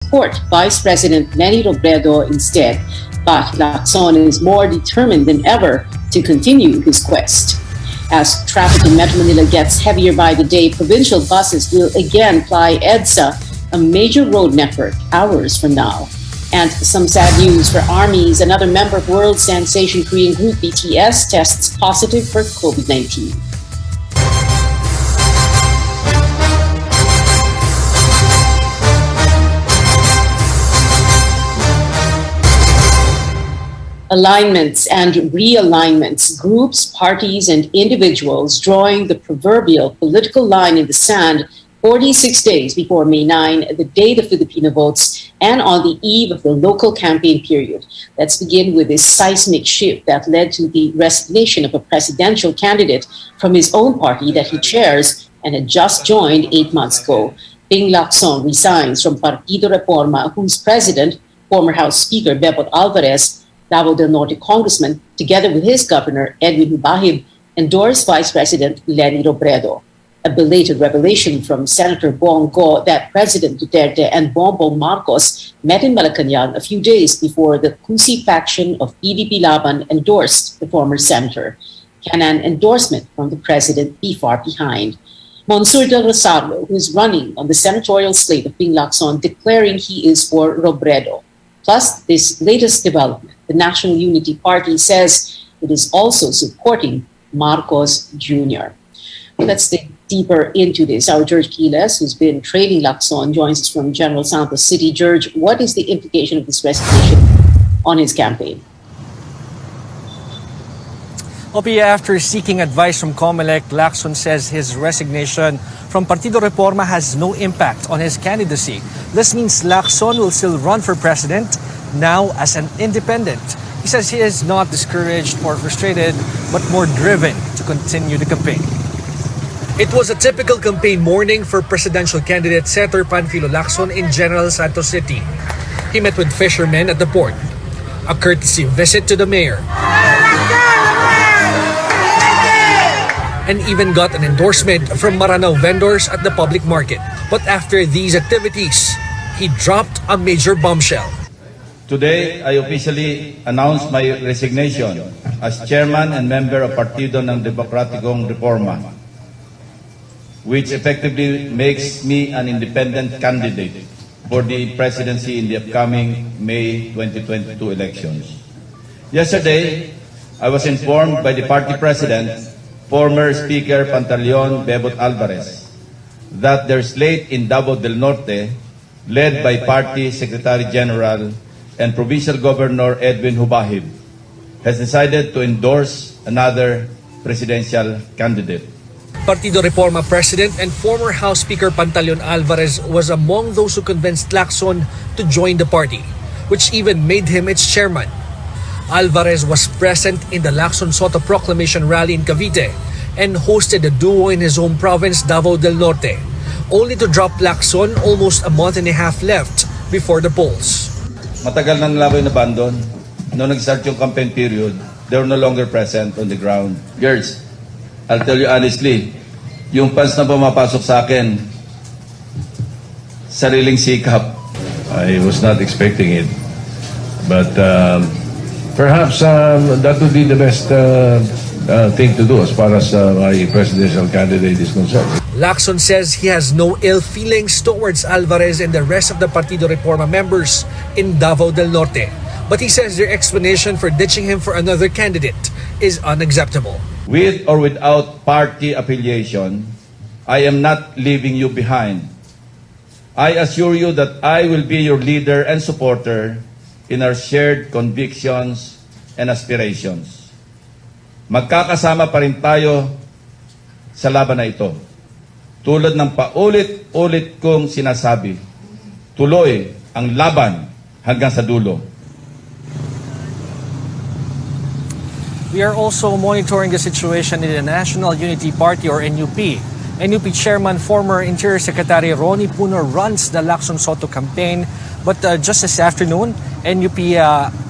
support Vice President Leni Robredo instead, but Lacson is more determined than ever to continue his quest. As traffic in Metro Manila gets heavier by the day, provincial buses will again ply EDSA, a major road network, hours from now. And some sad news for armies. Another member of world sensation Korean group BTS tests positive for COVID-19. Alignments and realignments, groups, parties, and individuals drawing the proverbial political line in the sand 46 days before May 9, the day the Filipino votes, and on the eve of the local campaign period. Let's begin with this seismic shift that led to the resignation of a presidential candidate from his own party that he chairs and had just joined 8 months ago. Ping Lacson resigns from Partido Reforma, whose president, former House Speaker Bebot Alvarez, Davao del Norte Congressman, together with his governor, Edwin Hubahib, endorsed Vice President Leni Robredo. A belated revelation from Senator Bongo that President Duterte and Bongbong Marcos met in Malacanang a few days before the Kusi faction of PDP Laban endorsed the former senator. Can an endorsement from the president be far behind? Monsur del Rosario, who is running on the senatorial slate of Ping Lacson, declaring he is for Robredo. Plus, this latest development, the National Unity Party says it is also supporting Marcos Jr. Let's dig deeper into this. Our George Quiles, who's been trailing Lacson, joins us from General Santos City. George, what is the implication of this resignation on his campaign? Opie, after seeking advice from Comelec, Lacson says his resignation from Partido Reforma has no impact on his candidacy. This means Lacson will still run for president, now as an independent. He says he is not discouraged or frustrated, but more driven to continue the campaign. It was a typical campaign morning for presidential candidate Senator Panfilo Lacson in General Santos City. He met with fishermen at the port, a courtesy visit to the mayor, and even got an endorsement from Maranao vendors at the public market. But after these activities, he dropped a major bombshell. Today, I officially announce my resignation as chairman and member of Partido ng Demokratikong Reforma, which effectively makes me an independent candidate for the presidency in the upcoming May 2022 elections. Yesterday, I was informed by the party president, former Speaker Pantaleon Bebot Alvarez, that their slate in Davao del Norte, led by Party Secretary General and Provincial Governor Edwin Hubahib, has decided to endorse another presidential candidate. Partido Reforma President and former House Speaker Pantaleon Alvarez was among those who convinced Lacson to join the party, which even made him its chairman. Alvarez was present in the Lacson Soto Proclamation rally in Cavite and hosted the duo in his home province, Davao del Norte, only to drop Lacson almost a month and a half left before the polls. Matagal na nila ko inabandon. Noong nag-start yung campaign period, they were no longer present on the ground. Girls, I'll tell you honestly, yung fans na pumapasok sa akin, sariling sikap. I was not expecting it, but perhaps that would be the best thing to do as far as my presidential candidate is concerned. Lacson says he has no ill feelings towards Alvarez and the rest of the Partido Reforma members in Davao del Norte, but he says their explanation for ditching him for another candidate is unacceptable. With or without party affiliation, I am not leaving you behind. I assure you that I will be your leader and supporter in our shared convictions and aspirations. Magkakasama pa rin tayo sa laban na ito. Tulad ng paulit-ulit kong sinasabi, tuloy ang laban hanggang sa dulo. We are also monitoring the situation in the National Unity Party or NUP. NUP Chairman, former Interior Secretary Ronnie Puno runs the Lacson Soto campaign. But just this afternoon, NUP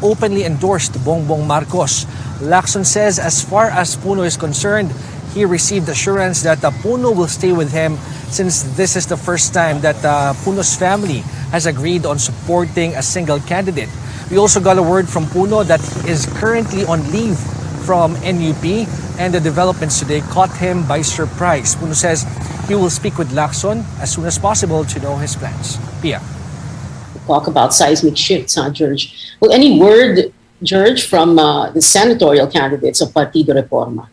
openly endorsed Bongbong Marcos. Lacson says as far as Puno is concerned, he received assurance that Puno will stay with him since this is the first time that Puno's family has agreed on supporting a single candidate. We also got a word from Puno that he is currently on leave from NUP, and the developments today caught him by surprise. Puno says he will speak with Lacson as soon as possible to know his plans. Pia. Talk about seismic shifts, huh, George? Well, any word, George, from the senatorial candidates of Partido Reforma?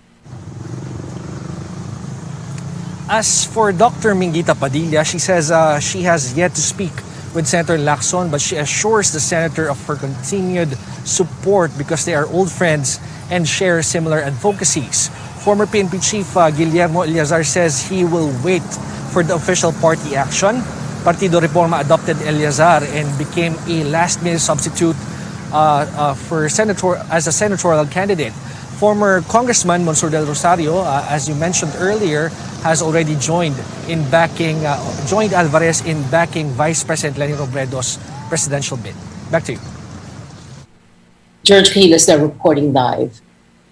As for Dr. Mingita Padilla, she says she has yet to speak with Senator Lacson, but she assures the senator of her continued support because they are old friends and share similar advocacies. Former PNP Chief Guillermo Eleazar says he will wait for the official party action. Partido Reforma adopted Eleazar and became a last-minute substitute for as a senatorial candidate. Former Congressman Monsur del Rosario, as you mentioned earlier, has already joined Alvarez in backing Vice President Leni Robredo's presidential bid. Back to you. George Cahilas there reporting live.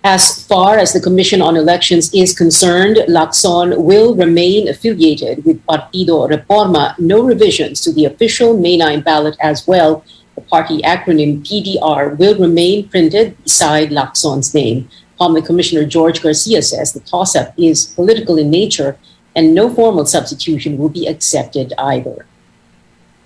As far as the Commission on Elections is concerned, Lacson will remain affiliated with Partido Reforma. No revisions to the official Mainline ballot as well. The party acronym PDR will remain printed beside Lacson's name. Comelec Commissioner George Garcia says the toss-up is political in nature and no formal substitution will be accepted either.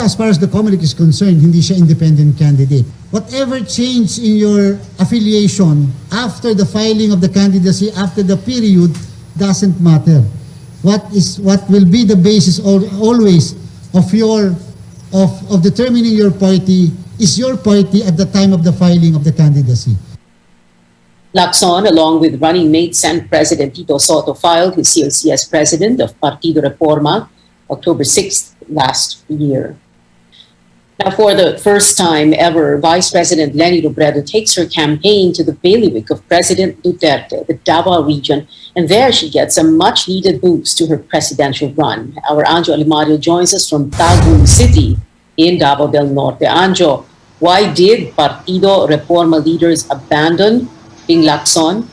As far as the Comelec is concerned, hindi siya independent candidate. Whatever change in your affiliation after the filing of the candidacy, after the period, doesn't matter. What will be the basis always of determining your party is your party at the time of the filing of the candidacy. Lacson, along with running mate Senate President Tito Soto, filed his CLC as president of Partido Reforma October 6th last year. Now, for the first time ever, Vice President Leni Robredo takes her campaign to the bailiwick of President Duterte, the Davao region, and there she gets a much-needed boost to her presidential run. Our Anjo Alimario joins us from Tagum City in Davao del Norte. Anjo, why did Partido Reforma leaders abandon Ping Lacson?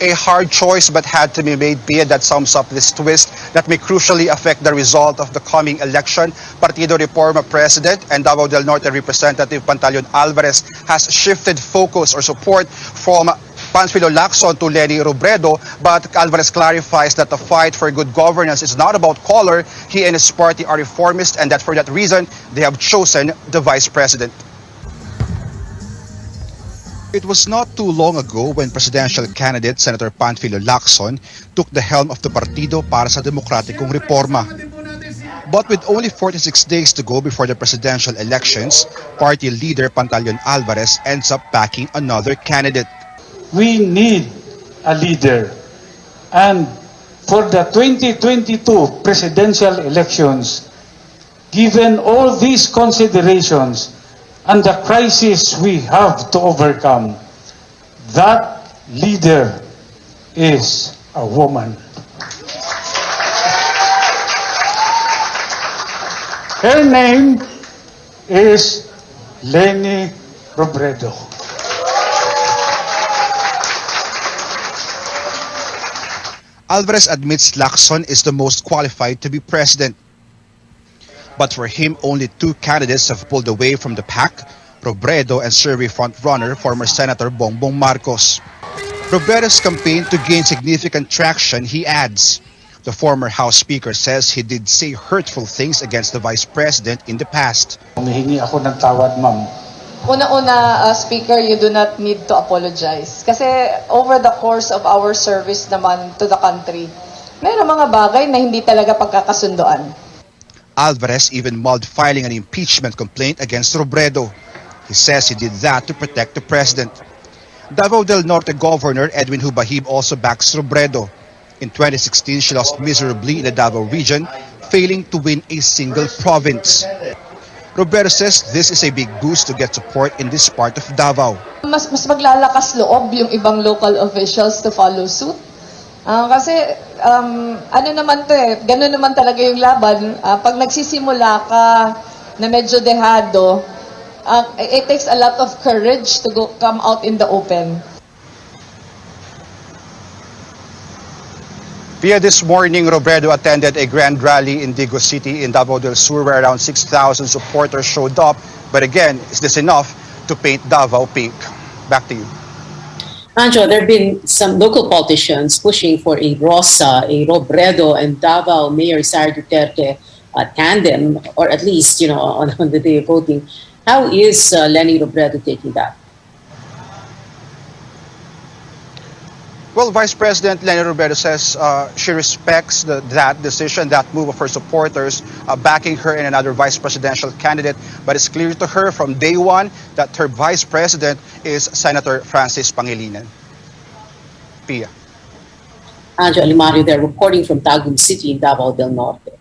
A hard choice but had to be made, Pia. That sums up this twist that may crucially affect the result of the coming election. Partido Reforma President and Davao del Norte Representative Pantaleon Alvarez has shifted focus or support from Panfilo Lacson to Leni Robredo, but Alvarez clarifies that the fight for good governance is not about color. He and his party are reformist, and that for that reason, they have chosen the vice president. It was not too long ago when presidential candidate Senator Panfilo Lacson took the helm of the Partido para sa Demokratikong Reforma. But with only 46 days to go before the presidential elections, party leader Pantaleon Alvarez ends up backing another candidate. We need a leader. And for the 2022 presidential elections, given all these considerations and the crisis we have to overcome, that leader is a woman. Her name is Leni Robredo. Alvarez admits Lacson is the most qualified to be president. But for him, only two candidates have pulled away from the pack, Robredo and survey frontrunner former Senator Bongbong Marcos. Robredo's campaign to gain significant traction, he adds. The former House Speaker says he did say hurtful things against the Vice President in the past. Humihingi ako ng tawad, ma'am. Una-una, Speaker, you do not need to apologize. Kasi over the course of our service naman to the country, mayroong mga bagay na hindi talaga pagkakasundoan. Alvarez even mulled filing an impeachment complaint against Robredo. He says he did that to protect the president. Davao del Norte Governor Edwin Hubahib also backs Robredo. In 2016, she lost miserably in the Davao region, failing to win a single province. Robredo says this is a big boost to get support in this part of Davao. Mas maglalakas loob yung ibang local officials to follow suit. Kasi ano naman to gano'n naman talaga yung laban. Pag nagsisimula ka na medyo dehado, it takes a lot of courage to come out in the open. Via this morning, Robredo attended a grand rally in Digo City in Davao del Sur where around 6,000 supporters showed up. But again, is this enough to paint Davao pink? Back to you. Anjo, there have been some local politicians pushing for a Rosa, a Robredo and Davao Mayor Sara Duterte tandem, or at least, on the day of voting. How is Leni Robredo taking that? Well, Vice President Leni Robredo says she respects that decision, that move of her supporters backing her in another vice presidential candidate. But it's clear to her from day one that her vice president is Senator Francis Pangilinan. Pia. Anjo Alimario there, reporting from Tagum City in Davao del Norte.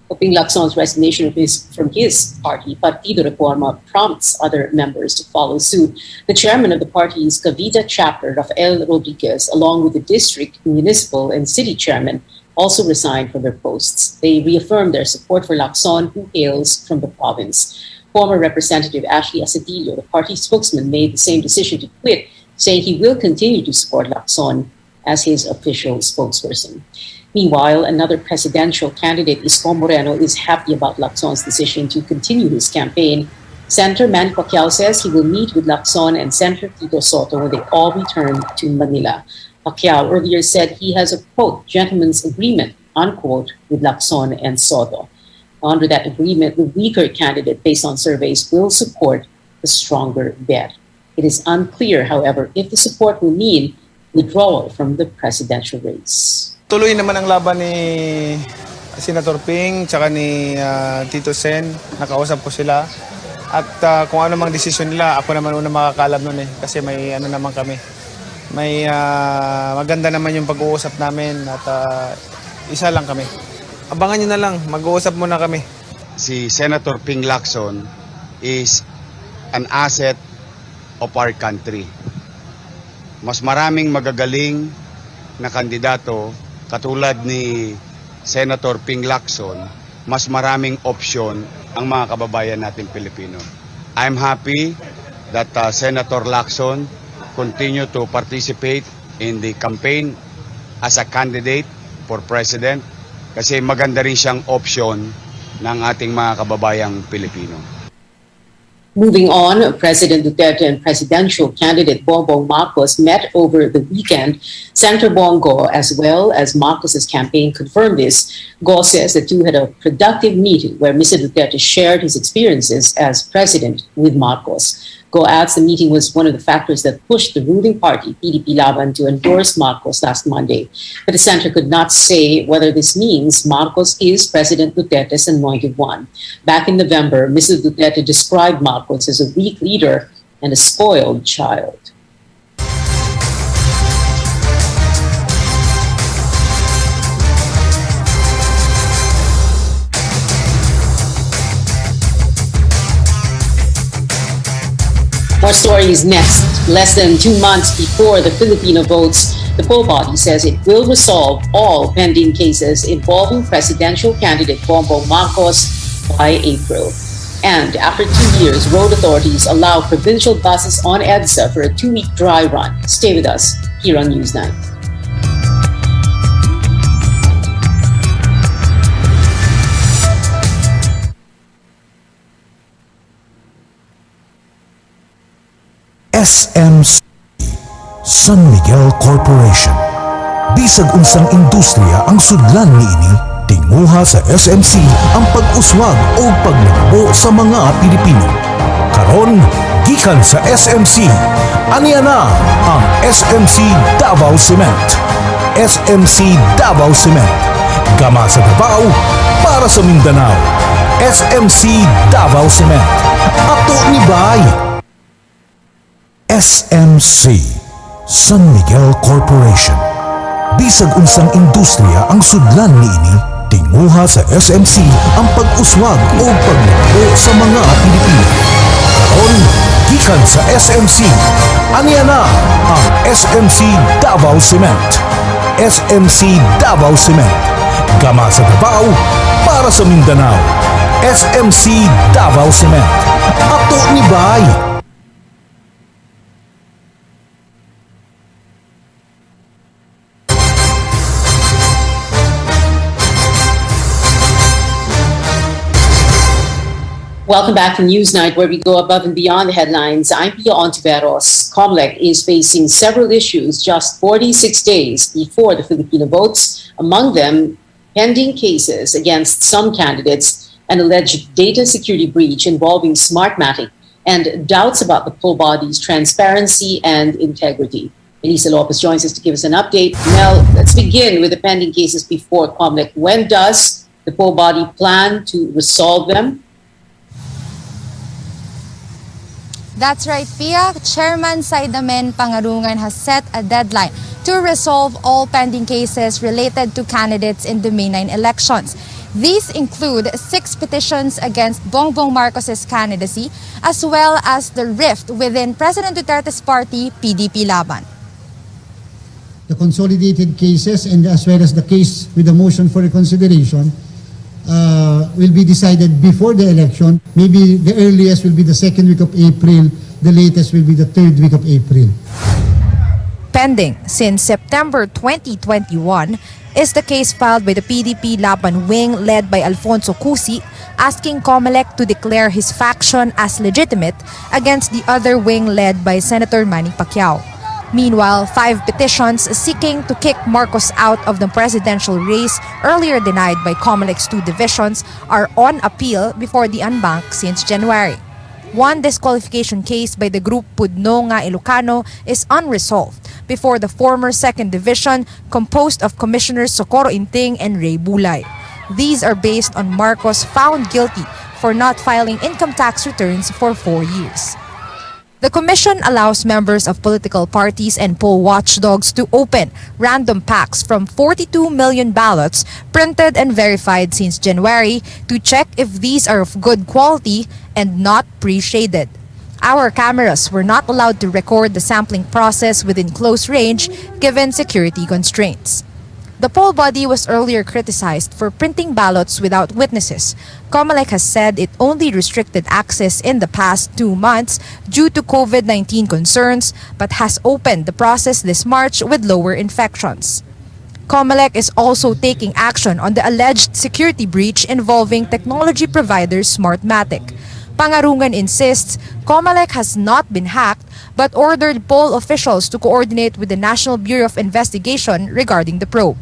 Hoping Lacson's resignation from his party, Partido Reforma, prompts other members to follow suit. The chairman of the party's Cavite chapter, Rafael Rodriguez, along with the district, municipal, and city chairman, also resigned from their posts. They reaffirmed their support for Lacson, who hails from the province. Former Representative Ashley Asadillo, the party spokesman, made the same decision to quit, saying he will continue to support Lacson as his official spokesperson. Meanwhile, another presidential candidate, Isko Moreno, is happy about Lacson's decision to continue his campaign. Senator Manny Pacquiao says he will meet with Lacson and Senator Tito Soto when they all return to Manila. Pacquiao earlier said he has a, quote, gentleman's agreement, unquote, with Lacson and Soto. Under that agreement, the weaker candidate, based on surveys, will support the stronger bet. It is unclear, however, if the support will mean withdrawal from the presidential race. Tuloy naman ang laban ni Senator Ping tsaka ni Tito Sen. Nakausap ko sila. At kung ano mang desisyon nila, ako naman una makakalam nun eh. Kasi may ano naman kami. May maganda naman yung pag-uusap namin at isa lang kami. Abangan nyo na lang, mag-uusap muna kami. Si Senator Ping Lacson is an asset of our country. Mas maraming magagaling na kandidato katulad ni Senator Ping Lacson, mas maraming opsyon ang mga kababayan natin Pilipino. I'm happy that Senator Lacson continue to participate in the campaign as a candidate for president kasi maganda rin siyang opsyon ng ating mga kababayang Pilipino. Moving on, President Duterte and presidential candidate Bongbong Marcos met over the weekend. Senator Bongo, as well as Marcos's campaign, confirmed this. Go says the two had a productive meeting where Mr. Duterte shared his experiences as president with Marcos. Go adds the meeting was one of the factors that pushed the ruling party, PDP Laban, to endorse Marcos last Monday. But the senator could not say whether this means Marcos is President Duterte's anointed one. Back in November, Mr. Duterte described Marcos as a weak leader and a spoiled child. More stories next. Less than 2 months before the Filipino votes, the poll body says it will resolve all pending cases involving presidential candidate Bongbong Marcos by April. And after 2 years, road authorities allow provincial buses on EDSA for a 2-week dry run. Stay with us here on Newsnight. SMC, San Miguel Corporation. Bisag unsang industriya ang sudlan niini, tinguha sa SMC ang pag-uswag o paglakbo sa mga Pilipino. Karon, gikan sa SMC, aniya na ang SMC Davao Cement. SMC Davao Cement. Gama sa Davao para sa Mindanao. SMC Davao Cement. Ato ni Bay. SMC, San Miguel Corporation. Bisag unsang industriya ang sudlan niini, tinguha sa SMC ang pag-uswag o paglakbo sa mga Pilipino. Karon, gikan sa SMC, aniya na ang SMC Davao Cement. SMC Davao Cement. Gama sa Davao para sa Mindanao. SMC Davao Cement. Ato ni Bay. Welcome back to Newsnight, where we go above and beyond the headlines. I'm Pia Ontiveros. Comelec is facing several issues just 46 days before the Filipino votes, among them pending cases against some candidates, an alleged data security breach involving Smartmatic, and doubts about the poll body's transparency and integrity. Melissa Lopez joins us to give us an update. Mel, let's begin with the pending cases before Comelec. When does the poll body plan to resolve them? That's right, Pia. Chairman Saidamen Pangarungan has set a deadline to resolve all pending cases related to candidates in the Mainline elections. These include 6 petitions against Bongbong Marcos's candidacy, as well as the rift within President Duterte's party, PDP Laban. The consolidated cases and as well as the case with the motion for reconsideration will be decided before the election. Maybe the earliest will be the 2nd week of April, the latest will be the 3rd week of April. Pending since September 2021 is the case filed by the PDP Laban wing led by Alfonso Cusi, asking Comelec to declare his faction as legitimate against the other wing led by Senator Manny Pacquiao. Meanwhile, 5 petitions seeking to kick Marcos out of the presidential race, earlier denied by Comelec's 2 divisions, are on appeal before the Unbank since January. One disqualification case by the group Pudno Nga Ilocano is unresolved before the former 2nd Division, composed of Commissioners Socorro Inting and Ray Bulay. These are based on Marcos found guilty for not filing income tax returns for 4 years. The commission allows members of political parties and poll watchdogs to open random packs from 42 million ballots printed and verified since January to check if these are of good quality and not pre-shaded. Our cameras were not allowed to record the sampling process within close range given security constraints. The poll body was earlier criticized for printing ballots without witnesses. Comelec has said it only restricted access in the past 2 months due to COVID-19 concerns, but has opened the process this March with lower infections. Comelec is also taking action on the alleged security breach involving technology provider Smartmatic. Pangarungan insists Comelec has not been hacked but ordered poll officials to coordinate with the National Bureau of Investigation regarding the probe.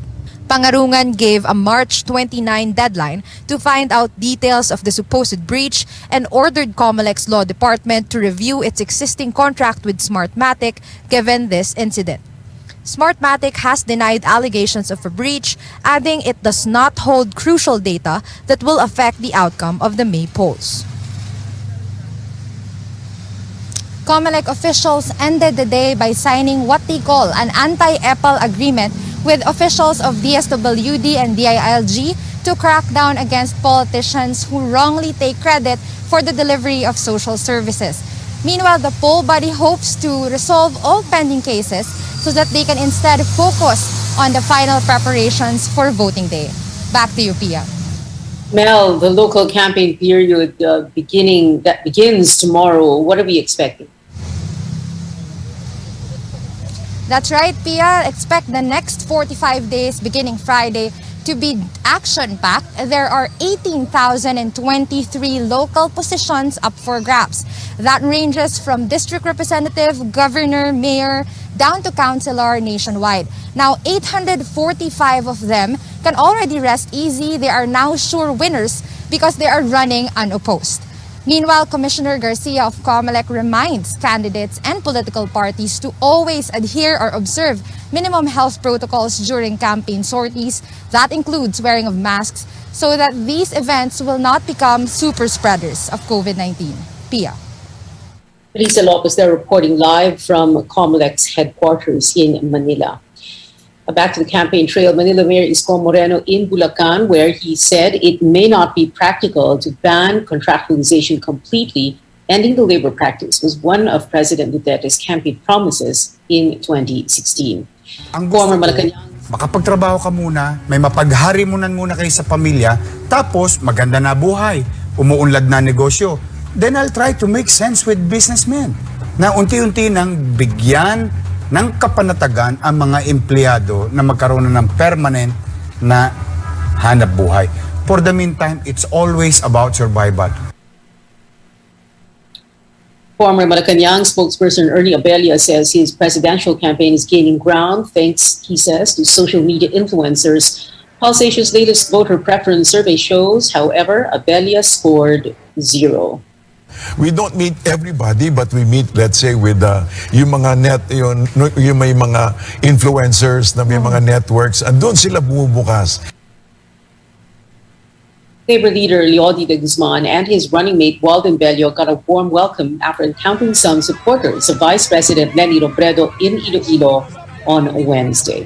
Pangarungan gave a March 29 deadline to find out details of the supposed breach and ordered Comelec's law department to review its existing contract with Smartmatic given this incident. Smartmatic has denied allegations of a breach, adding it does not hold crucial data that will affect the outcome of the May polls. Comelec officials ended the day by signing what they call an anti-EPAL agreement with officials of DSWD and DILG to crack down against politicians who wrongly take credit for the delivery of social services. Meanwhile, the poll body hopes to resolve all pending cases so that they can instead focus on the final preparations for voting day. Back to you, Pia. Mel, the local campaign period begins tomorrow. What are we expecting? That's right, Pia. Expect the next 45 days beginning Friday to be action-packed. There are 18,023 local positions up for grabs. That ranges from district representative, governor, mayor, down to councilor nationwide. Now, 845 of them can already rest easy. They are now sure winners because they are running unopposed. Meanwhile, Commissioner Garcia of Comelec reminds candidates and political parties to always adhere or observe minimum health protocols during campaign sorties. That includes wearing of masks so that these events will not become super spreaders of COVID-19. Pia. Melissa Lopez, they're reporting live from Comelec's headquarters in Manila. Back to the campaign trail, Manila Mayor Isko Moreno in Bulacan, where he said it may not be practical to ban contractualization completely. Ending the labor practice was one of President Duterte's campaign promises in 2016. Ang gusto ko, makapagtrabaho ka muna, may mapagharimunan muna kayo sa pamilya, tapos maganda na buhay, umuunlad na negosyo. Then I'll try to make sense with businessmen na unti-unti nang bigyan ng kapanatagan ang mga empleyado na magkaroon ng permanent na hanap buhay. For the meantime, it's always about survival. Former Malacanang spokesperson Ernie Abella says his presidential campaign is gaining ground thanks, he says, to social media influencers. Pulse Asia's latest voter preference survey shows, however, Abella scored 0. We don't meet everybody, but we meet, let's say, with yung mga yung may mga influencers na may mga networks, and doon sila bumubukas. Labor leader Leody de Guzman and his running mate Walden Bello got a warm welcome after encountering some supporters of Vice President Leni Robredo in Iloilo on Wednesday.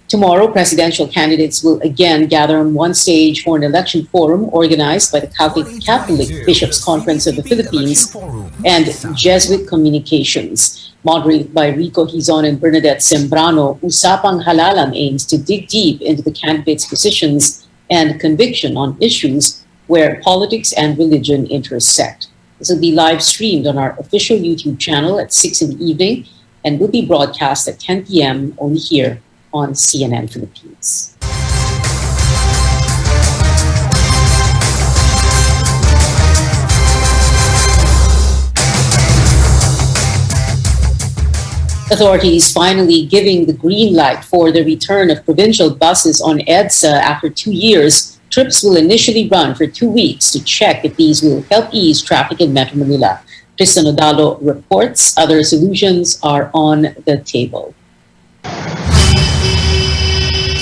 Tomorrow, presidential candidates will again gather on one stage for an election forum organized by the Catholic Bishops' Conference of the Philippines and Jesuit Communications. Moderated by Rico Hizon and Bernadette Sembrano, Usapang Halalan aims to dig deep into the candidates' positions and conviction on issues where politics and religion intersect. This will be live streamed on our official YouTube channel at 6 in the evening and will be broadcast at 10 p.m. only here on CNN Philippines. Authorities finally giving the green light for the return of provincial buses on EDSA after 2 years. Trips will initially run for 2 weeks to check if these will help ease traffic in Metro Manila. Tristan Odalo reports other solutions are on the table.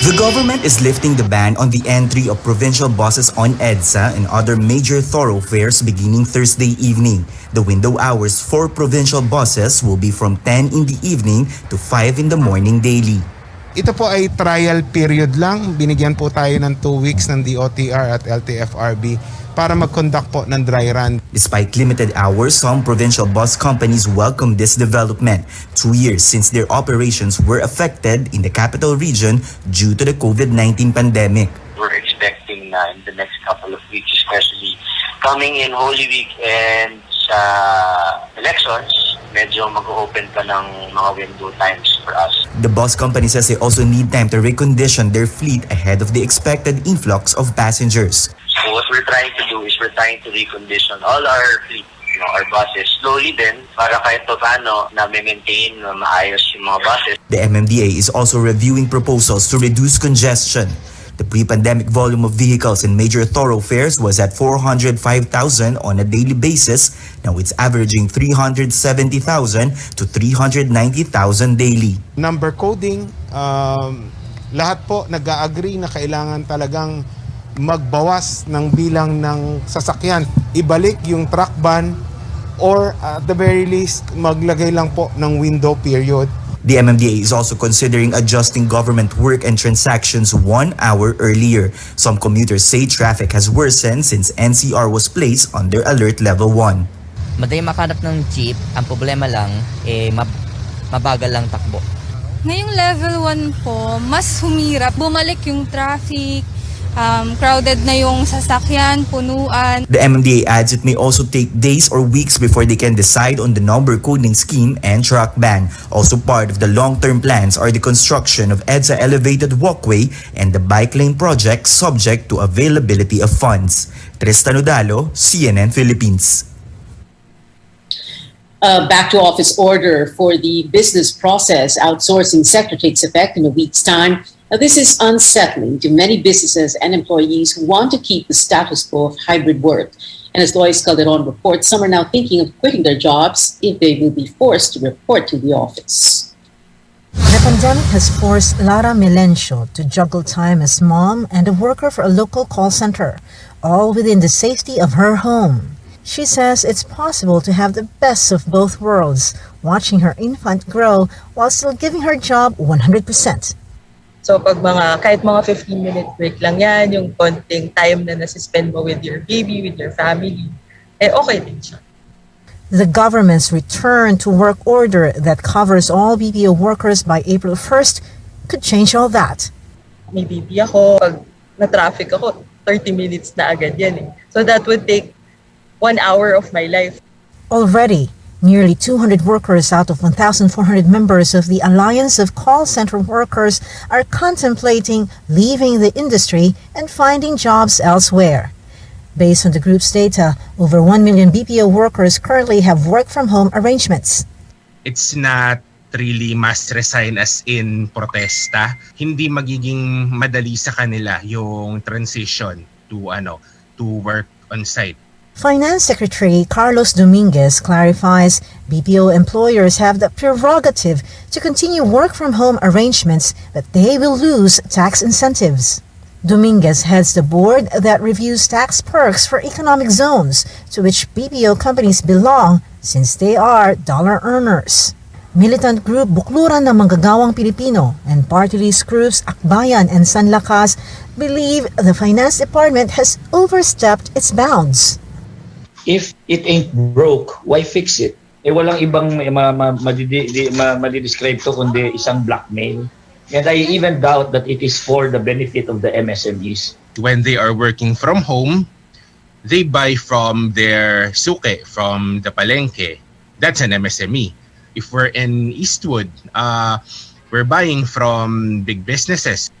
The government is lifting the ban on the entry of provincial buses on EDSA and other major thoroughfares beginning Thursday evening. The window hours for provincial buses will be from 10 in the evening to 5 in the morning daily. Ito po ay trial period lang. Binigyan po tayo ng 2 weeks ng DOTR at LTFRB para mag-conduct po ng dry run. Despite limited hours, some provincial bus companies welcome this development 2 years since their operations were affected in the capital region due to the COVID-19 pandemic. We're expecting in the next couple of weeks, especially coming in Holy Week and sa elections, medyo mag-open pa ng mga window times for us. The bus company says they also need time to recondition their fleet ahead of the expected influx of passengers. So what we're trying to do is we're trying to recondition all our fleet, our buses, slowly din, para kahit paano na maintain na maayos yung mga buses. The MMDA is also reviewing proposals to reduce congestion. The pre-pandemic volume of vehicles in major thoroughfares was at 405,000 on a daily basis. Now it's averaging 370,000 to 390,000 daily. Number coding, lahat po nag-agree na kailangan talagang magbawas ng bilang ng sasakyan. Ibalik yung truck ban or at the very least maglagay lang po ng window period. The MMDA is also considering adjusting government work and transactions 1 hour earlier. Some commuters say traffic has worsened since NCR was placed under Alert Level 1. Madali makanap ng jeep, ang problema lang, mabagal lang takbo. Ngayong level 1 po, mas humirap. Bumalik yung traffic, crowded na yung sasakyan, punuan. The MMDA adds it may also take days or weeks before they can decide on the number coding scheme and truck ban. Also part of the long-term plans are the construction of EDSA elevated walkway and the bike lane project subject to availability of funds. Tristan Odalo, CNN Philippines. Back to office order for the business process outsourcing sector takes effect in a week's time. Now, this is unsettling to many businesses and employees who want to keep the status quo of hybrid work. And as Lois Calderon reports, some are now thinking of quitting their jobs if they will be forced to report to the office. The pandemic has forced Lara Melencio to juggle time as mom and a worker for a local call center, all within the safety of her home. She says it's possible to have the best of both worlds, watching her infant grow while still giving her job 100%. So pag kahit mga 15-minute break lang yan, yung konting time na nasispend mo with your baby, with your family, okay din siya. The government's return to work order that covers all BPO workers by April 1st could change all that. May baby ako, pag na-traffic ako, 30 minutes na agad yan eh. So that would take 1 hour of my life. Already, nearly 200 workers out of 1,400 members of the Alliance of Call Center Workers are contemplating leaving the industry and finding jobs elsewhere. Based on the group's data, over 1 million BPO workers currently have work-from-home arrangements. It's not really mass resign as in protesta. Hindi magiging madali sa kanila yung transition to work on site. Finance Secretary Carlos Dominguez clarifies BPO employers have the prerogative to continue work-from-home arrangements, but they will lose tax incentives. Dominguez heads the board that reviews tax perks for economic zones to which BPO companies belong since they are dollar earners. Militant group Bukluran ng Manggagawang Pilipino and party list groups Akbayan and Sanlakas believe the Finance Department has overstepped its bounds. If it ain't broke, why fix it? Walang ibang madidescribe to kundi isang blackmail. And I even doubt that it is for the benefit of the MSMEs. When they are working from home, they buy from their suke, from the palengke. That's an MSME. If we're in Eastwood, we're buying from big businesses.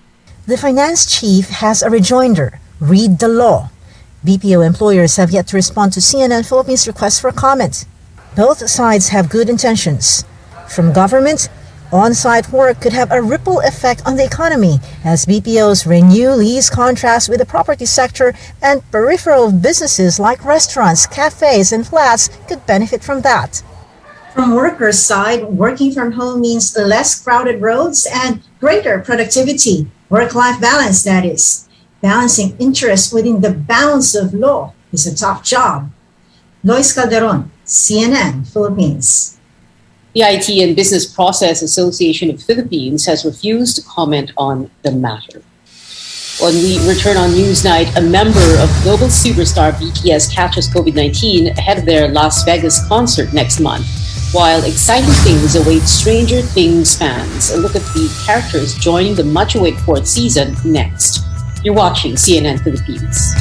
The finance chief has a rejoinder: read the law. BPO employers have yet to respond to CNN Philippines' request for comment. Both sides have good intentions. From government, on-site work could have a ripple effect on the economy as BPOs renew lease contracts with the property sector, and peripheral businesses like restaurants, cafes, and flats could benefit from that. From workers' side, working from home means less crowded roads and greater productivity, work-life balance, that is. Balancing interests within the bounds of law is a tough job. Lois Calderon, CNN Philippines. The IT and Business Process Association of Philippines has refused to comment on the matter. When we return on Newsnight, a member of global superstar BTS catches COVID-19 ahead of their Las Vegas concert next month, while exciting things await Stranger Things fans. A look at the characters joining the much-awaited fourth season next. You're watching CNN Philippines.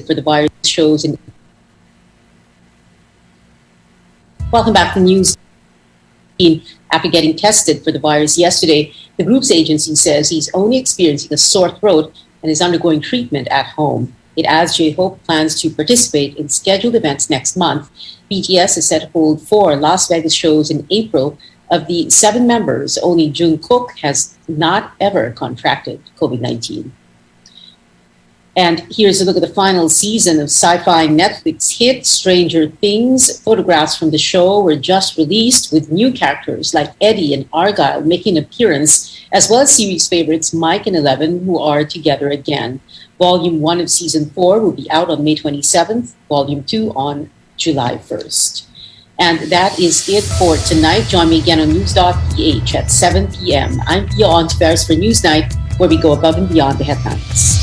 For the virus shows in. Welcome back to News. After getting tested for the virus yesterday, the group's agency says he's only experiencing a sore throat and is undergoing treatment at home. It adds J-Hope plans to participate in scheduled events next month. BTS is set to hold 4 Las Vegas shows in April. Of the 7 members, only Jungkook has not ever contracted COVID-19. And here's a look at the final season of sci-fi Netflix hit Stranger Things. Photographs from the show were just released with new characters like Eddie and Argyle making an appearance, as well as series favorites Mike and Eleven, who are together again. Volume 1 of Season 4 will be out on May 27th, Volume 2 on July 1st. And that is it for tonight. Join me again on news.ph at 7 p.m. I'm Pia Ontiveros for Newsnight, where we go above and beyond the headlines.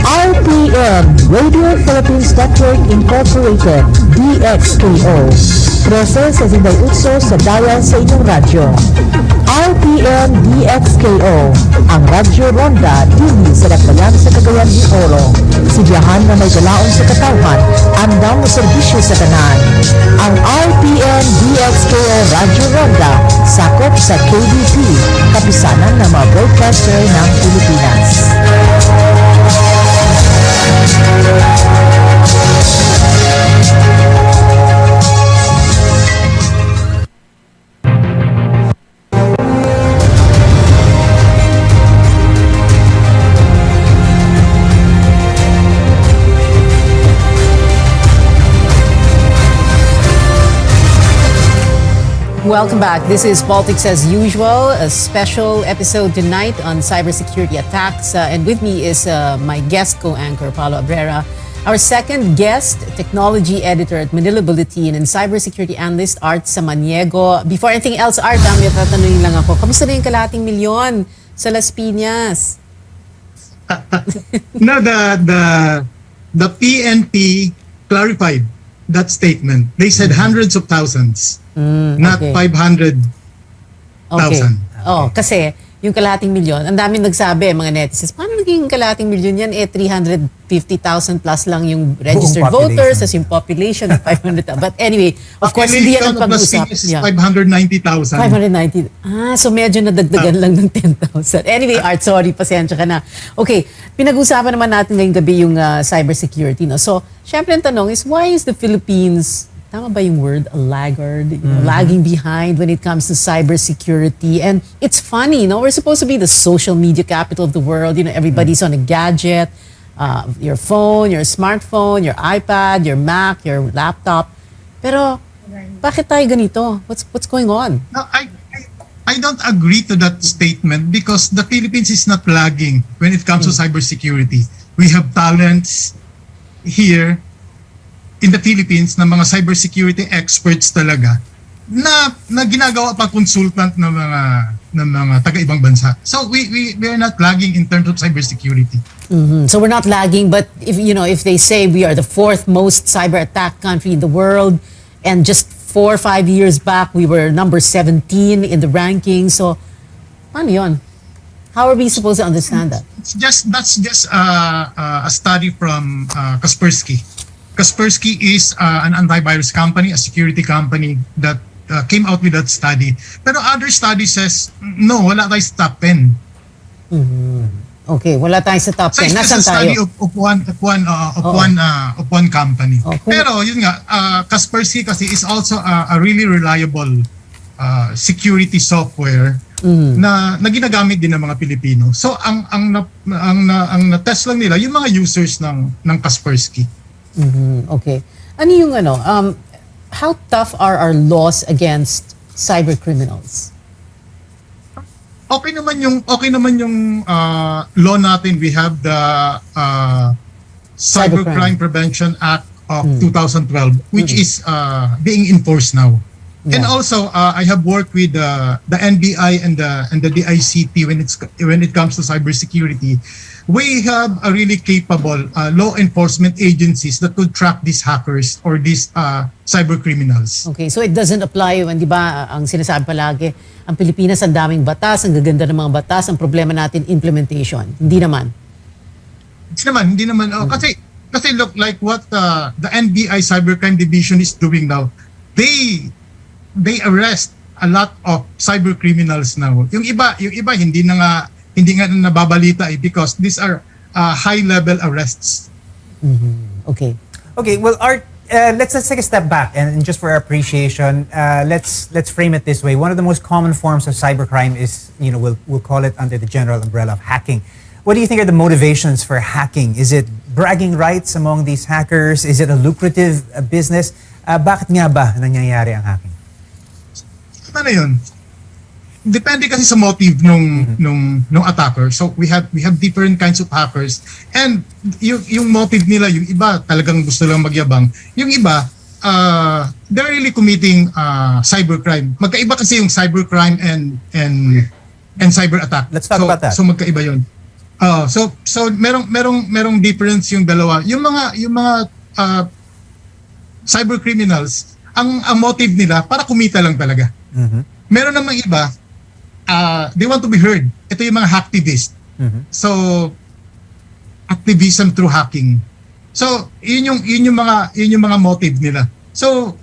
RPN, Radio Philippines Network Incorporated, DXKO. 13.68 sa dial sa inyong radyo. RPN DXKO, ang Radyo Ronda dili sa Dakbayan sa Cagayan de Oro. Sibiyahan na may galaon sa katawhan, andang na serbisyo sa tanan. Ang RPN DXKO Radyo Ronda, sakop sa KBP, kapisanan ng mga broadcaster ng Pilipinas. Welcome back. This is Politics as Usual, a special episode tonight on cybersecurity attacks. And with me is my guest co-anchor, Paolo Abrera. Our second guest, technology editor at Manila Bulletin and cybersecurity analyst, Art Samaniego. Before anything else, Art, may tatanungin lang ako. Kamusta na yung kalahating milyon sa Las Piñas? No, the PNP clarified that statement. They said hundreds of thousands, not okay. 500,000. Okay. Oh, kasi yung kalahating milyon, ang daming nagsabi, mga netizens, paano naging kalahating milyon yan? 350,000 plus lang yung registered voters, as yung population of 500,000. But anyway, of course, hindi yan ang pag-usap. 590,000. 590. So medyo nadagdagan lang ng 10,000. Anyway, Art, sorry, pasensya ka na. Okay, pinag-usapan naman natin ngayong gabi yung cybersecurity. No? So, syempre ang tanong is, why is the Philippines, tama ba yung word, a laggard, lagging behind when it comes to cybersecurity? And it's funny, we're supposed to be the social media capital of the world. Everybody's on a gadget, your phone, your smartphone, your iPad, your Mac, your laptop. Pero bakit tayo ganito? What's going on? No, I don't agree to that statement because the Philippines is not lagging when it comes to cybersecurity. We have talents here in the Philippines na mga cybersecurity experts talaga na ginagawa pa consultant ng mga taga-ibang bansa. So we are not lagging in terms of cybersecurity. So we're not lagging, but if they say we are the fourth most cyber attack country in the world, and just 4 or 5 years back we were number 17 in the ranking. So paano yun? How are we supposed to understand that? That's just a study from Kaspersky. Kaspersky is an antivirus company, a security company that came out with that study. Pero other study says, no, wala tayo sa top 10. Okay, wala tayo sa top 10. Nasaan study tayo? of one company. Pero yun nga, Kaspersky kasi is also a really reliable security software na ginagamit din ng mga Pilipino. So ang na-test lang nila yung mga users ng Kaspersky. Okay. Ano yung how tough are our laws against cyber criminals? Okay naman yung law natin. We have the Cybercrime Prevention Act of 2012 which is being enforced now. And also I have worked with the NBI and the DICT when it comes to cybersecurity. We have a really capable law enforcement agencies that could track these hackers or these cyber criminals. Okay, so it doesn't apply when, di ba, ang sinasabi palagi, ang Pilipinas ang daming batas, ang gaganda ng mga batas, ang problema natin implementation. Hindi naman. Hindi naman. Kasi look like what the NBI Cybercrime Division is doing now. They arrest a lot of cyber criminals now. Yung iba hindi nga nababalita because these are high-level arrests. Okay. Okay, well, Art, let's take a step back and just for our appreciation, let's frame it this way. One of the most common forms of cybercrime is, we'll call it under the general umbrella of hacking. What do you think are the motivations for hacking? Is it bragging rights among these hackers? Is it a lucrative business? Bakit nga ba nangyayari ang hacking? Ano yun? Depende kasi sa motive nung attacker. So we have different kinds of hackers and yung motive nila, yung iba talagang gusto lang magyabang. Yung iba they're really committing cybercrime. Magkaiba kasi yung cybercrime and cyber attack. Let's talk about that. So magkaiba 'yon. So merong difference yung dalawa. Yung mga cyber criminals, ang motive nila para kumita lang talaga. Meron namang iba they want to be heard. Ito yung mga hacktivist. So activism through hacking. So yun yung mga motive nila. So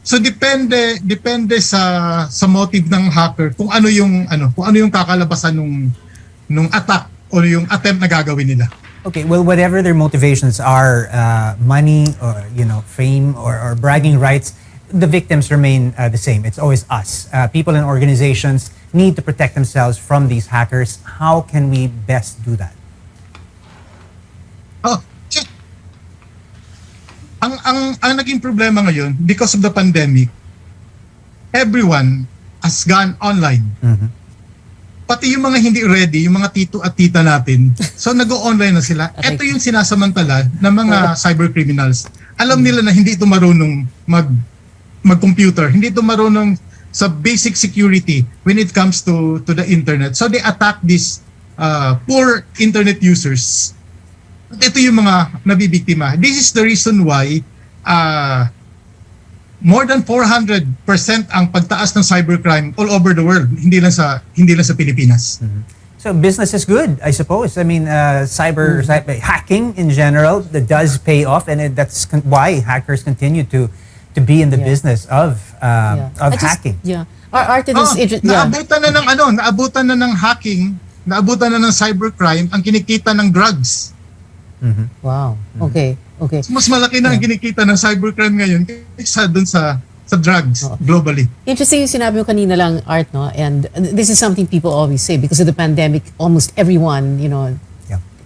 depende sa motive ng hacker kung ano yung kakalabasan nung attack o yung attempt na gagawin nila. Okay, well, whatever their motivations are, money or fame or bragging rights, the victims remain the same. It's always us. People and organizations need to protect themselves from these hackers. How can we best do that? Ang naging problema ngayon because of the pandemic, everyone has gone online. Pati yung mga hindi ready, yung mga tito at tita natin, so nag-o-online na sila. Ito yung sinasamantala ng mga cyber criminals. Alam nila na hindi ito marunong mag-computer, hindi ito marunong sa basic security when it comes to the internet. So they attack these poor internet users. At ito yung mga nabibiktima. This is the reason why more than 400% ang pagtaas ng cybercrime all over the world, hindi lang sa Pilipinas. So business is good, I suppose. I mean, cyber hacking in general that does pay off, and that's why hackers continue to be in the business of hacking. Art is Naabutan na ng hacking, naabutan na ng cybercrime ang kinikita ng drugs. Wow. Okay. So, mas malaki na ang kinikita ng cybercrime ngayon kaysa dun sa drugs globally. Interesting yung sinabi mo kanina lang, Art, no? And this is something people always say because of the pandemic, almost everyone,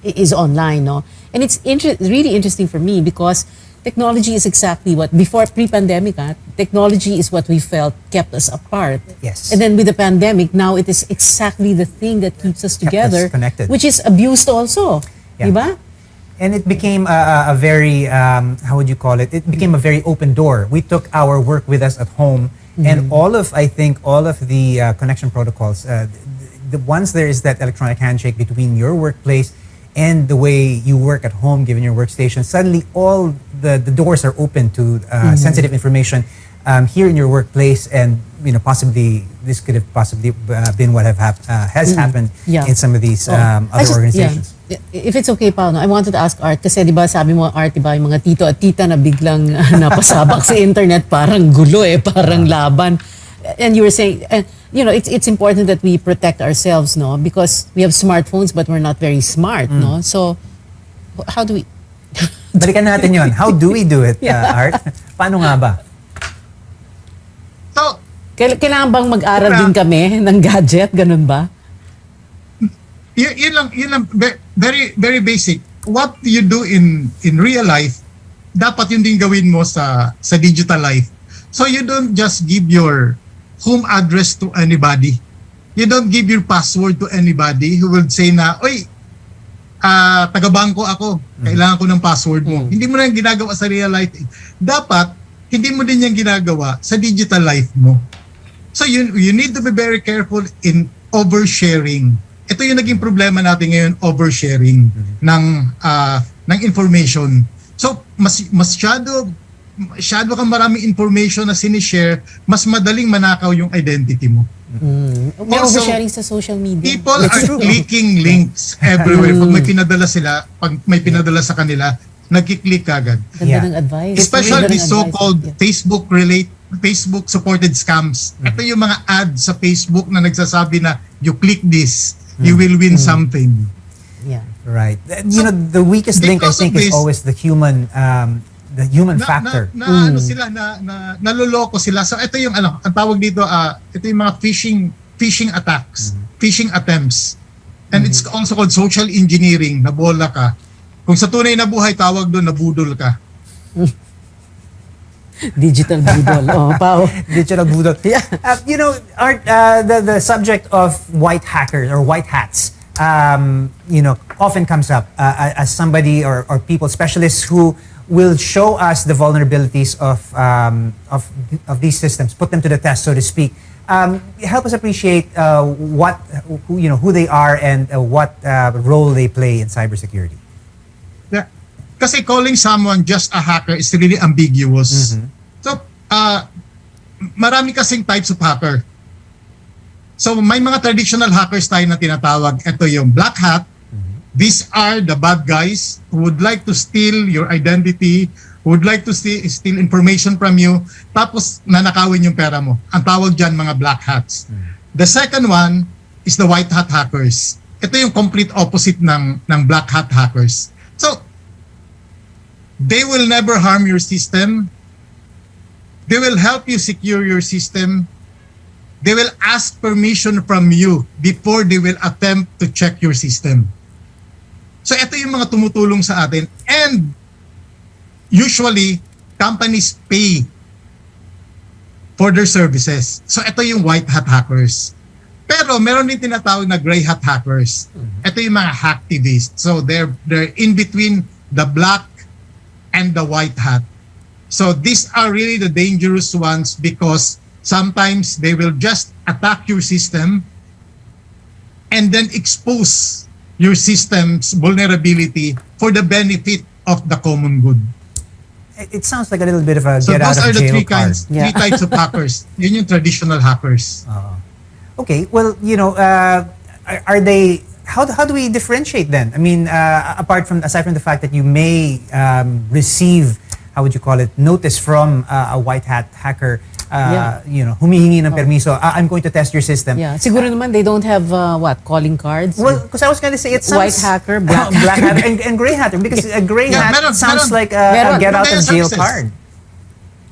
is online, no? And it's really interesting for me because technology is exactly what, before pre-pandemic, technology is what we felt kept us apart. Yes. And then with the pandemic, now it is exactly the thing that keeps us together, connected. which is abused also. Yeah. Diba? And it became a very, how would you call it? It became a very open door. We took our work with us at home, and I think all of the connection protocols, once there is that electronic handshake between your workplace and the way you work at home, given your workstation, suddenly all the doors are open to sensitive information here in your workplace, and possibly this could have possibly been what has happened in some of these other organizations. If it's okay, Paolo, I wanted to ask Art, kasi di ba sabi mo, Art, di ba, yung mga tito at tita na biglang napasabak sa internet, parang gulo parang laban. And you were saying, it's important that we protect ourselves, no? Because we have smartphones but we're not very smart, no? So, how do we... Balikan natin yon. How do we do it, Art? Paano nga ba? So, kailangan bang mag-aral din kami ng gadget? Ganun ba? Yun lang, very, very basic. What you do in real life, dapat yun din gawin mo sa digital life. So you don't just give your home address to anybody. You don't give your password to anybody who will say na, oy, taga-bangko ako, kailangan ko ng password mo. Hindi mo na yung ginagawa sa real life. Dapat, hindi mo din yung ginagawa sa digital life mo. So you need to be very careful in oversharing. Ito yung naging problema natin ngayon, oversharing ng information. So masyado kang maraming information na sinishare, mas madaling manakaw yung identity mo. May oversharing sa social media. People are clicking links everywhere. Pag may pinadala sa kanila, nagkiklik agad. Ganda ng advice. Especially the so-called Facebook supported scams. Ito yung mga ads sa Facebook na nagsasabi na you click this, you will win something. Yeah. Right. The weakest link I think is always the human factor. Naloloko sila. So ito yung ang tawag dito, ito yung mga phishing attacks, phishing attempts. And it's also called social engineering, nabola ka. Kung sa tunay na buhay, tawag doon, nabudol ka. Digital budol. Pao. Digital budol. Yeah. Art, the subject of white hackers or white hats, often comes up as somebody or people, specialists who will show us the vulnerabilities of these systems, put them to the test, so to speak. Help us appreciate who they are and what role they play in cybersecurity. Yeah. Kasi calling someone just a hacker is really ambiguous. So, marami kasing types of hacker. So, may mga traditional hackers tayo na tinatawag. Ito yung black hat. These are the bad guys who would like to steal your identity, who would like to steal information from you, tapos nanakawin yung pera mo. Ang tawag dyan, mga black hats. The second one is the white hat hackers. Ito yung complete opposite ng black hat hackers. So, they will never harm your system. They will help you secure your system. They will ask permission from you before they will attempt to check your system. So ito yung mga tumutulong sa atin. And usually, companies pay for their services. So ito yung white hat hackers. Pero meron din tinatawag na gray hat hackers. Ito yung mga hacktivists. So they're in between the black and the white hat. So these are really the dangerous ones because sometimes they will just attack your system and then expose your system's vulnerability for the benefit of the common good. It sounds like a little bit of a So get out those of are the jail three card. kinds, three types of hackers. Yun yung traditional hackers. Okay, well, are they? How do we differentiate then? I mean, aside from the fact that you may receive, how would you call it, notice from a white hat hacker, humihingi ng permiso. I'm going to test your system. Yeah, siguro naman they don't have calling cards. Well, because I was going to say it sounds white hacker, black hacker, and gray hacker, because a gray hat sounds like a get out of jail card.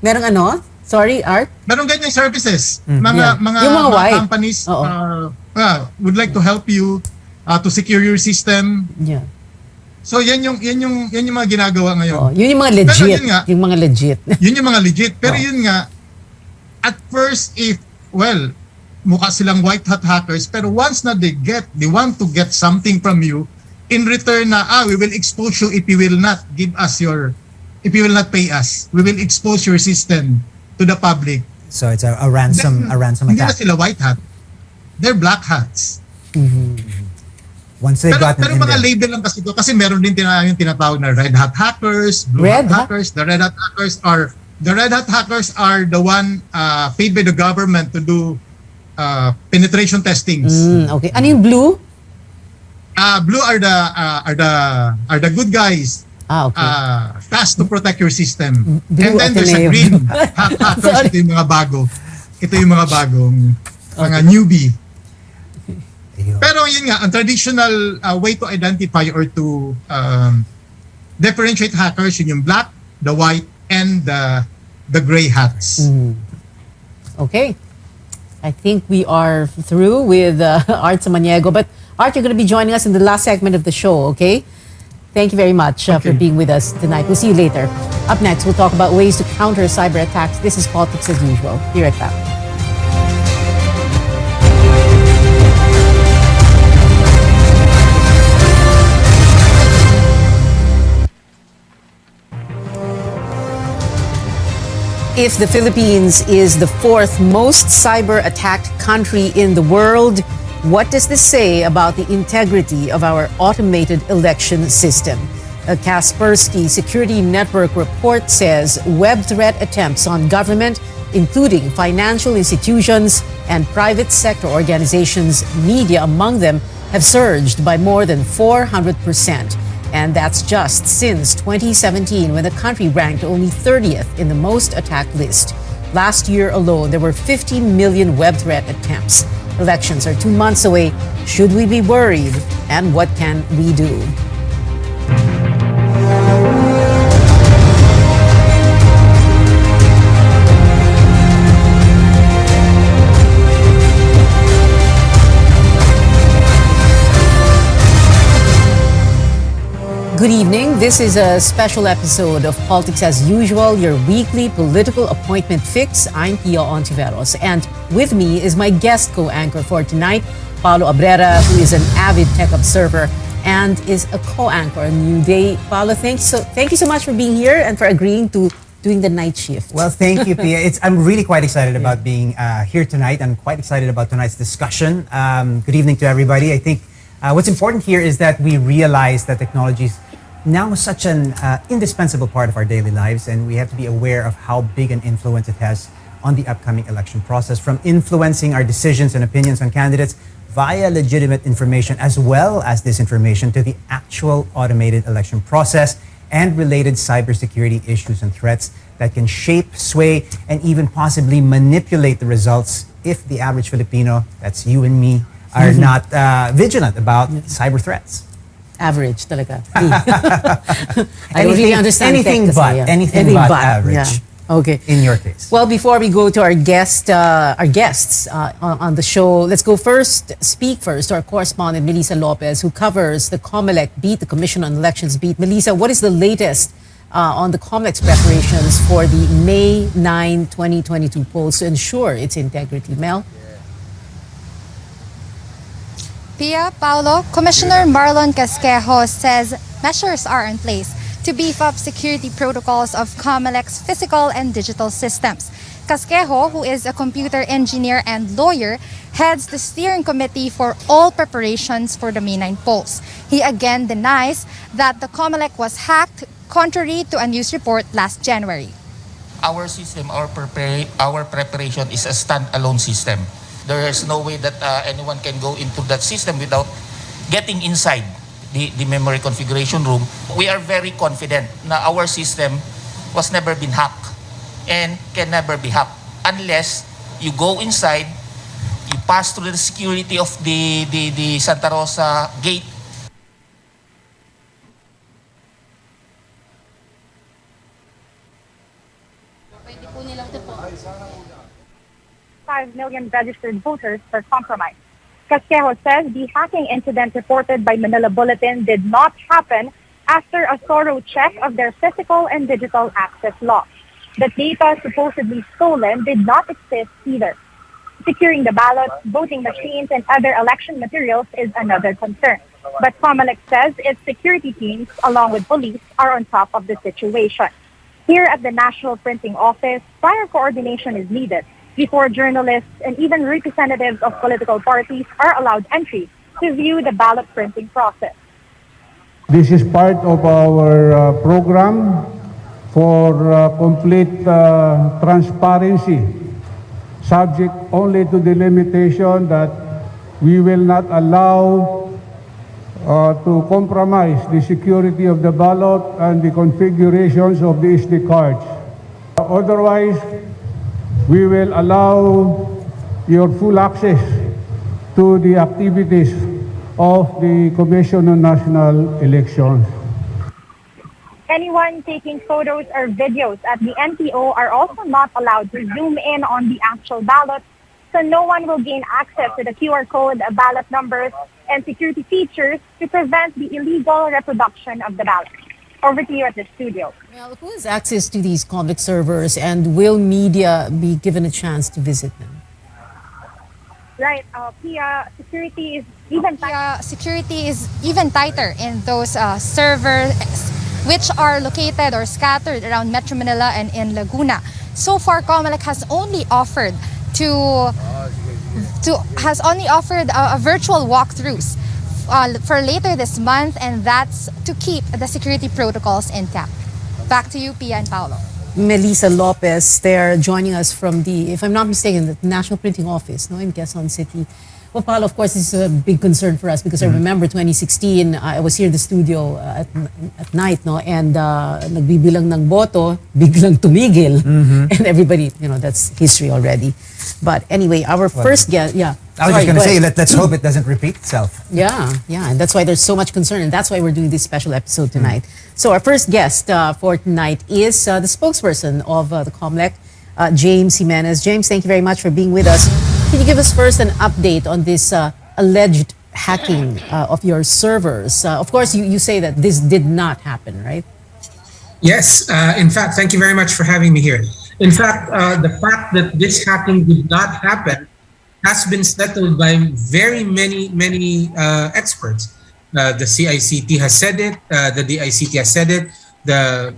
Merong ano? Sorry, Art? Meron ganyang services. Yung mga white. Companies would like to help you to secure your system. Yeah. So yan yung mga ginagawa ngayon. Yun yung mga legit. Pero yun nga, yung mga legit. Yun yung mga legit. Pero yun nga, at first mukha silang white hat hackers, pero once na they want to get something from you, in return we will expose you if you will not pay us. We will expose your system to the public. So it's a ransom Hindi na attack. sila white hat. They're black hats. Once they've gotten Pero in mga there. label lang kasi ito kasi meron din yung tinatawag na red hat hackers, blue hat hackers. The red hat hackers are the one paid by the government to do penetration testings. Okay. Ano yung blue? Blue are the good guys. Okay. Tasked to protect your system. Blue And then there's a Ateneo. green hackers. Ito yung mga bago. Ito yung mga bagong mga newbie. Pero yun nga, ang traditional way to identify or to differentiate hackers, yun yung black, the white, and the gray hats. Okay. I think we are through with Art Samaniego. But Art, you're going to be joining us in the last segment of the show, okay? Thank you very much for being with us tonight. We'll see you later. Up next, we'll talk about ways to counter cyber attacks. This is Politics as Usual. Be right back. If the Philippines is the fourth most cyber-attacked country in the world, what does this say about the integrity of our automated election system? A Kaspersky Security Network report says web threat attempts on government, including financial institutions and private sector organizations, media among them, have surged by more than 400%. And that's just since 2017, when the country ranked only 30th in the most attacked list. Last year alone, there were 50 million web threat attempts. Elections are 2 months away. Should we be worried? And what can we do? Good evening. This is a special episode of Politics as Usual, your weekly political appointment fix. I'm Pia Ontiveros, and with me is my guest co-anchor for tonight, Paolo Abrera, who is an avid tech observer and is a co-anchor on New Day. Paolo, thank you so much for being here and for agreeing to doing the night shift. Well, thank you, Pia. I'm really quite excited about being here tonight. I'm quite excited about tonight's discussion. Good evening to everybody. I think what's important here is that we realize that technology is now such an indispensable part of our daily lives, and we have to be aware of how big an influence it has on the upcoming election process, from influencing our decisions and opinions on candidates via legitimate information as well as disinformation to the actual automated election process and related cybersecurity issues and threats that can shape, sway, and even possibly manipulate the results if the average Filipino, that's you and me, are not vigilant about cyber threats. Average talaga. I don't really understand anything tech kasi, anything but average. Yeah. Okay. In your case. Well, before we go to our guests on the show, let's go speak first to our correspondent, Melissa Lopez, who covers the Comelec beat, the Commission on Elections beat. Melissa, what is the latest on the Comelec's preparations for the May 9, 2022 polls to ensure its integrity? Mel? Pia, Paolo, Commissioner Marlon Casquejo says measures are in place to beef up security protocols of Comelec's physical and digital systems. Casquejo, who is a computer engineer and lawyer, heads the steering committee for all preparations for the May 9 polls. He again denies that the Comelec was hacked, contrary to a news report last January. Our system, our preparation is a standalone system. There is no way that anyone can go into that system without getting inside the memory configuration room. We are very confident na our system was never been hacked and can never be hacked unless you go inside, you pass through the security of the Santa Rosa gate. $5 million registered voters for compromise. Casquejo says the hacking incident reported by Manila Bulletin did not happen after a thorough check of their physical and digital access logs. The data supposedly stolen did not exist either. Securing the ballots, voting machines, and other election materials is another concern. But Comelec says its security teams, along with police, are on top of the situation. Here at the National Printing Office, prior coordination is needed before journalists and even representatives of political parties are allowed entry to view the ballot printing process. This is part of our program for complete transparency, subject only to the limitation that we will not allow to compromise the security of the ballot and the configurations of the SD cards. Otherwise, we will allow your full access to the activities of the Commission on National Elections. Anyone taking photos or videos at the NPO are also not allowed to zoom in on the actual ballot, so no one will gain access to the QR code, ballot numbers, and security features to prevent the illegal reproduction of the ballot. Over to you at the studio. Well, who has access to these Comelec servers, and will media be given a chance to visit them? Right, Pia, security is even tighter in those servers which are located or scattered around Metro Manila and in Laguna. So far, Comelec has only offered a virtual walkthroughs for later this month, and that's to keep the security protocols intact. Back to you, Pia and Paolo. Melissa Lopez, they're joining us from the, if I'm not mistaken, the National Printing Office, no, in Quezon City. Well, Paolo, of course, this is a big concern for us because I remember 2016, I was here in the studio at night, no, and nagbibilang ng boto, biglang tumigil, and everybody, that's history already. But anyway, our first guest, I was just going to say, let's hope it doesn't repeat itself. Yeah, and that's why there's so much concern, and that's why we're doing this special episode tonight. So our first guest for tonight is the spokesperson of the Comelec, James Jimenez. James, thank you very much for being with us. Can you give us first an update on this alleged hacking of your servers? Of course, you say that this did not happen, right? Yes. In fact, thank you very much for having me here. In fact, the fact that this hacking did not happen has been settled by very many experts. The CICT has said it. The DICT has said it. The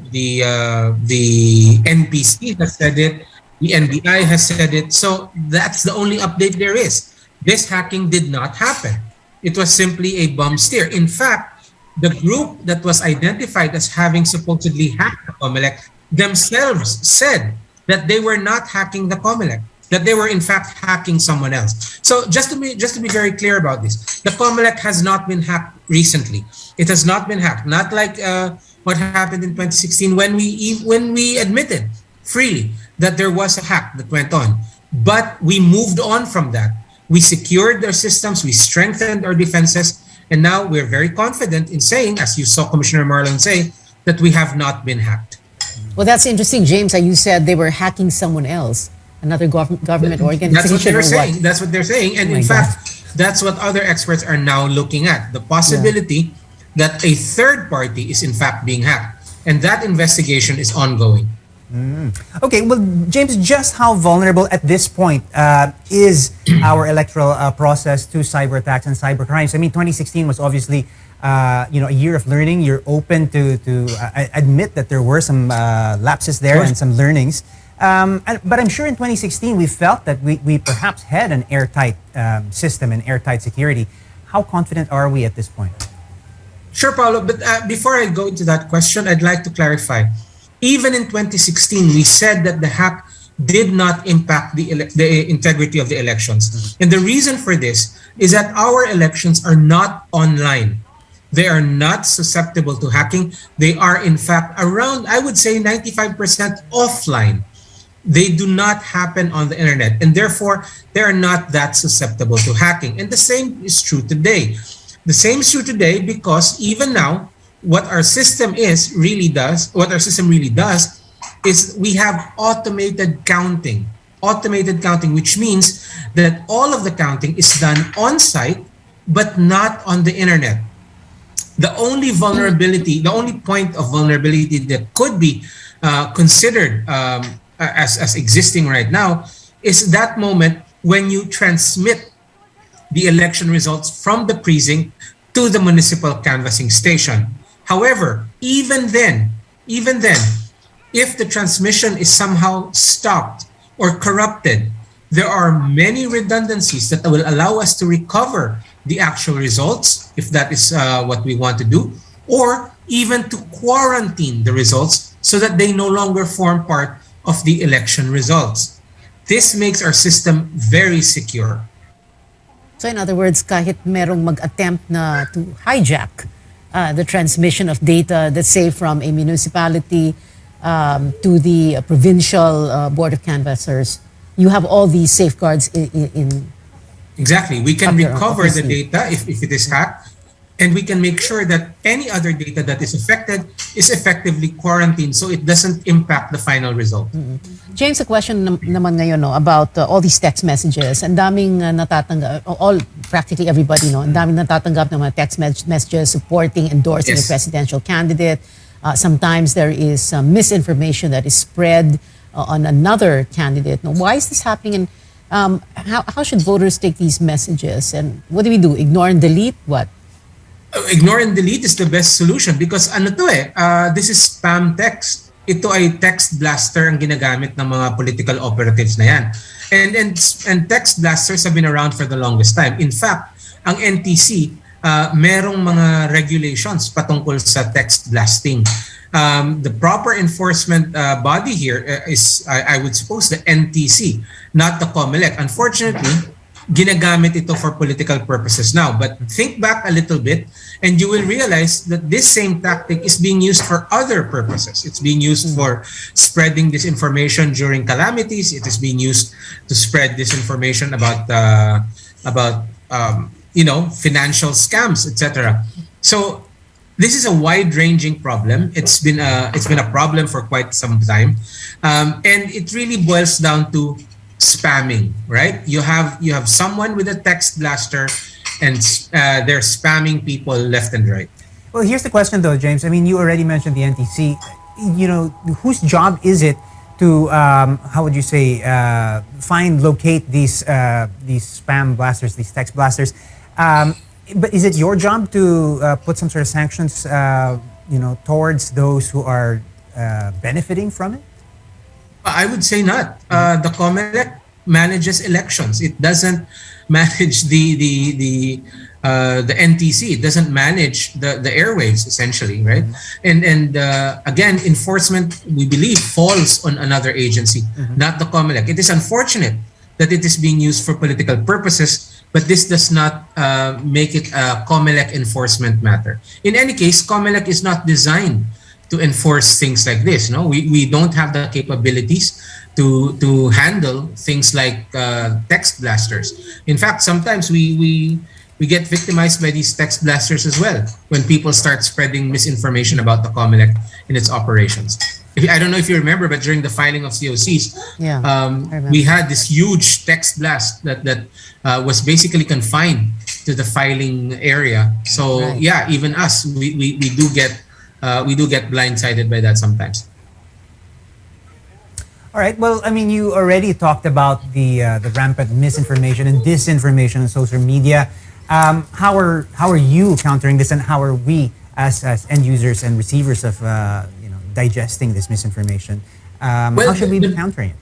NPC has said it. The NBI has said it. So that's the only update there is. This hacking did not happen. It was simply a bum steer. In fact, the group that was identified as having supposedly hacked the Comelec themselves said that they were not hacking the Comelec, that they were in fact hacking someone else. So just to be very clear about this, the Comelec has not been hacked recently. It has not been hacked. Not like what happened in 2016 when we admitted freely that there was a hack that went on. But we moved on from that. We secured our systems, we strengthened our defenses, and now we're very confident in saying, as you saw Commissioner Marlon say, that we have not been hacked. Well, that's interesting, James. You said they were hacking someone else, another government organization. That's what they're saying. That's what they're saying. And in fact, that's what other experts are now looking at. The possibility that a third party is in fact being hacked. And that investigation is ongoing. Okay, well, James, just how vulnerable at this point is our electoral process to cyber attacks and cyber crimes? I mean, 2016 was obviously a year of learning. You're open to admit that there were some lapses there and some learnings. But I'm sure in 2016 we felt that we perhaps had an airtight system and airtight security. How confident are we at this point? Sure, Paulo, but before I go into that question, I'd like to clarify. Even in 2016, we said that the hack did not impact the integrity of the elections. And the reason for this is that our elections are not online. They are not susceptible to hacking. They are, in fact, around, I would say, 95% offline. They do not happen on the internet, and therefore, they are not that susceptible to hacking. And the same is true today. The same is true today because even now, what our system really does is we have automated counting, which means that all of the counting is done on site, but not on the internet. The only point of vulnerability that could be considered as existing right now is that moment when you transmit the election results from the precinct to the municipal canvassing station. However, even then, if the transmission is somehow stopped or corrupted, there are many redundancies that will allow us to recover the actual results, if that is what we want to do, or even to quarantine the results so that they no longer form part of the election results. This makes our system very secure. So in other words, kahit merong mag-attempt na to hijack the transmission of data, let's say from a municipality to the provincial board of canvassers, you have all these safeguards in Exactly. We can Okay, recover the obviously. data if it is hacked, and we can make sure that any other data that is affected is effectively quarantined so it doesn't impact the final result. James, a question naman ngayon about all these text messages. Ang daming practically everybody, ang daming natatanggap ng mga text messages supporting, endorsing a Yes. presidential candidate. Sometimes there is some misinformation that is spread on another candidate. Now, why is this happening, and how should voters take these messages? And what do we do? Ignore and delete? What? Ignore and delete is the best solution because this is spam text. Ito ay text blaster ang ginagamit ng mga political operatives na yan. And text blasters have been around for the longest time. In fact, ang NTC, merong mga regulations patungkol sa text blasting. The proper enforcement body here is, I would suppose, the NTC, not the Comelec. Unfortunately, ginagamit ito for political purposes now. But think back a little bit and you will realize that this same tactic is being used for other purposes. It's being used for spreading disinformation during calamities. It is being used to spread disinformation about financial scams, etc. So this is a wide-ranging problem. It's been a problem for quite some time, and it really boils down to spamming, right? You have someone with a text blaster, and they're spamming people left and right. Well, here's the question though, James. I mean, you already mentioned the NTC. Whose job is it to, how would you say, locate these spam blasters, these text blasters? But is it your job to put some sort of sanctions, towards those who are benefiting from it? I would say not. The Comelec manages elections. It doesn't manage the NTC. It doesn't manage the airwaves, essentially, right? And again, enforcement, we believe, falls on another agency, not the Comelec. It is unfortunate that it is being used for political purposes, but this does not make it a Comelec enforcement matter. In any case, Comelec is not designed to enforce things like this. No, we don't have the capabilities to handle things like text blasters. In fact, sometimes we get victimized by these text blasters as well when people start spreading misinformation about the Comelec in its operations. I don't know if you remember, but during the filing of COCs, we had this huge text blast that was basically confined to the filing area. So yeah, even us, we do get blindsided by that sometimes. All right. Well, I mean, you already talked about the rampant misinformation and disinformation on social media. How are you countering this, and how are we as end users and receivers of digesting this misinformation? How should we be countering it?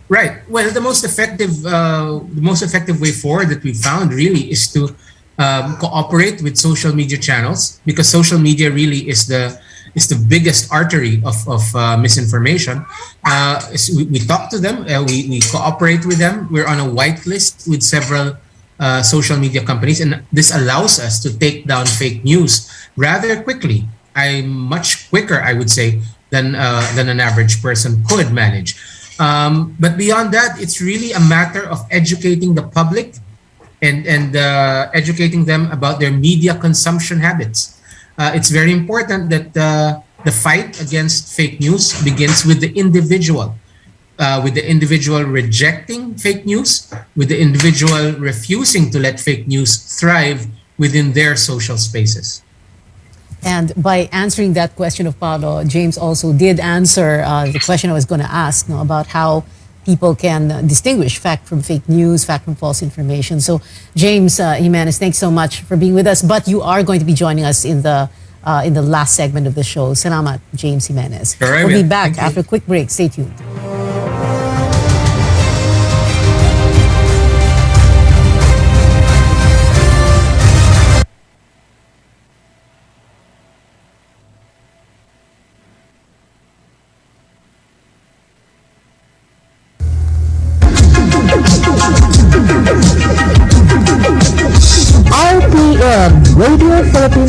Right. Well, the most effective way forward that we found really is to cooperate with social media channels, because social media really is the biggest artery of misinformation. We talk to them, we cooperate with them. We're on a whitelist with several social media companies, and this allows us to take down fake news rather quickly. Much quicker, I would say, than an average person could manage. But beyond that, it's really a matter of educating the public and educating them about their media consumption habits. It's very important that the fight against fake news begins with the individual rejecting fake news, with the individual refusing to let fake news thrive within their social spaces. And by answering that question of Paolo, James also did answer the question I was going to ask, about how people can distinguish fact from fake news, fact from false information. So, James Jimenez, thanks so much for being with us. But you are going to be joining us in the last segment of the show. Salamat, James Jimenez. All right, we'll be back after a quick break. Stay tuned.